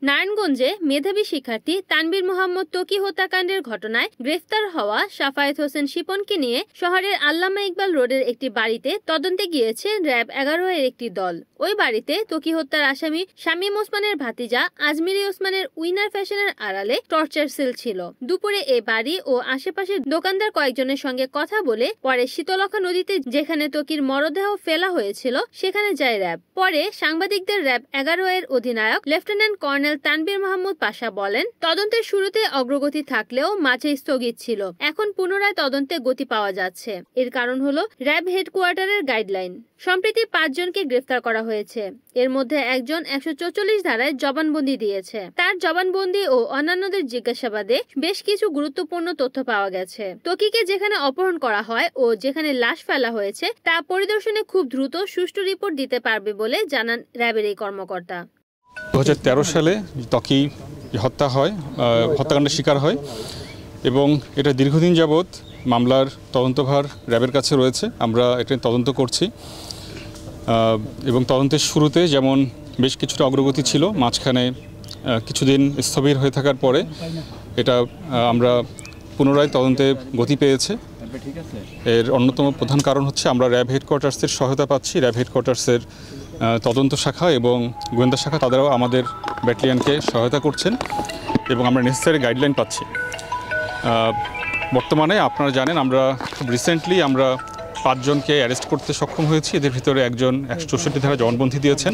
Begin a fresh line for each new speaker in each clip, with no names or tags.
নারায়ণগঞ্জে মেধাবী শিক্ষার্থী তানবীর মোহাম্মদ ত্বকী হত্যাকাণ্ডের ঘটনায় গ্রেফতার হওয়া সাফায়েত হোসেন শিপনকে নিয়ে শহরের আল্লামা ইকবাল রোডের একটি বাড়িতে তদন্তে গিয়েছে র‍্যাব ১১ এর একটি দল। ওই বাড়িতে ত্বকী হত্যার আসামি শামীম ওসমানের ভাতিজা আজমিরি ওসমানের উইনার ফ্যাশনের আড়ালে টর্চার সেল ছিল। দুপুরে এ বাড়ি ও আশেপাশের দোকানদার কয়েকজনের সঙ্গে কথা বলে পরে শীতলক্ষা নদীতে যেখানে ত্বকীর মরদেহ ফেলা হয়েছিল সেখানে যায় র‍্যাব। পরে সাংবাদিকদের র‍্যাব ১১ এর অধিনায়ক লেফটেন্যান্ট কর্নেল তানবীর মাহমুদ পাশা বলেন, তদন্তের শুরুতে অগ্রগতি থাকলেও মাঝে স্থগিত ছিল। এখন পুনরায় তদন্তে গতি পাওয়া যাচ্ছে। এর কারণ হলো র‍্যাব হেডকোয়ার্টারের গাইডলাইন। সম্প্রতি ৫ জনকে গ্রেফতার করা হয়েছে। এর মধ্যে একজন ১৪৪ ধারায় জবানবন্দি দিয়েছে। তার জবানবন্দি ও অন্যান্যদের জিজ্ঞাসাবাদে বেশ কিছু গুরুত্বপূর্ণ তথ্য পাওয়া গেছে। ত্বকীকে যেখানে অপহরণ করা হয় ও যেখানে লাশ ফেলা হয়েছে তা পরিদর্শনে খুব দ্রুত সুষ্ঠু রিপোর্ট দিতে পারবে বলে জানান র‍্যাবের এই কর্মকর্তা।
২০১৩ সালে ত্বকী হত্যাকাণ্ডের শিকার হয় এবং এটা দীর্ঘদিন যাবৎ মামলার তদন্তভার র‍্যাবের কাছে রয়েছে। আমরা এটা তদন্ত করছি এবং তদন্তের শুরুতে যেমন বেশ কিছুটা অগ্রগতি ছিল, মাঝখানে কিছুদিন স্থবির হয়ে থাকার পরে এটা আমরা পুনরায় তদন্তে গতি পেয়েছে। এর অন্যতম প্রধান কারণ হচ্ছে আমরা র‍্যাব হেডকোয়ার্টার্সের সহায়তা পাচ্ছি। র‍্যাব হেডকোয়ার্টার্সের তদন্ত শাখা এবং গোয়েন্দা শাখা তাদেরও আমাদের ব্যাটালিয়নকে সহায়তা করছেন এবং আমরা নেসেসারি গাইডলাইন পাচ্ছি। বর্তমানে আপনারা জানেন আমরা খুব রিসেন্টলি আমরা ৫ জনকে অ্যারেস্ট করতে সক্ষম হয়েছি। এদের ভিতরে একজন ১৬৪ ধারা জবানবন্দি দিয়েছেন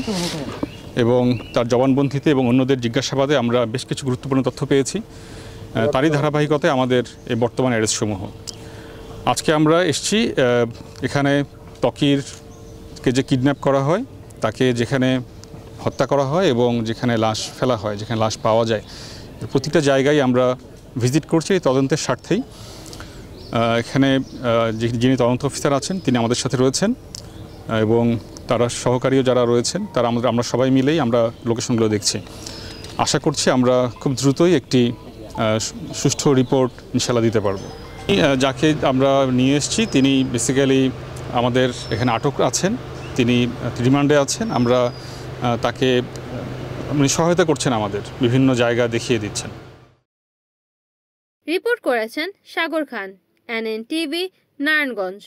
এবং তার জবানবন্দিতে এবং অন্যদের জিজ্ঞাসাবাদে আমরা বেশ কিছু গুরুত্বপূর্ণ তথ্য পেয়েছি। তারই ধারাবাহিকতায় আমাদের এই বর্তমান অ্যারেস্টসমূহ। আজকে আমরা এসেছি এখানে ত্বকীরকে যে কিডন্যাপ করা হয়, তাকে যেখানে হত্যা করা হয় এবং যেখানে লাশ ফেলা হয়, যেখানে লাশ পাওয়া যায়, প্রতিটা জায়গায় আমরা ভিজিট করছি এই তদন্তের স্বার্থেই। এখানে যিনি তদন্ত অফিসার আছেন তিনি আমাদের সাথে রয়েছেন এবং তারা সহকারীও যারা রয়েছেন তারা আমরা সবাই মিলেই আমরা লোকেশনগুলো দেখছি। আশা করছি আমরা খুব দ্রুতই একটি সুষ্ঠু রিপোর্ট ইনশাল্লাহ দিতে পারবো। যাকে আমরা নিয়ে এসেছি তিনি বেসিক্যালি আমাদের এখানে আটক আছেন, তিনি রিমান্ডে আছেন। আমরা তাকে সহায়তা করছেন, আমাদের বিভিন্ন জায়গা দেখিয়ে দিচ্ছেন।
রিপোর্ট করেছেন সাগর খান, NN TV, নারায়ণগঞ্জ।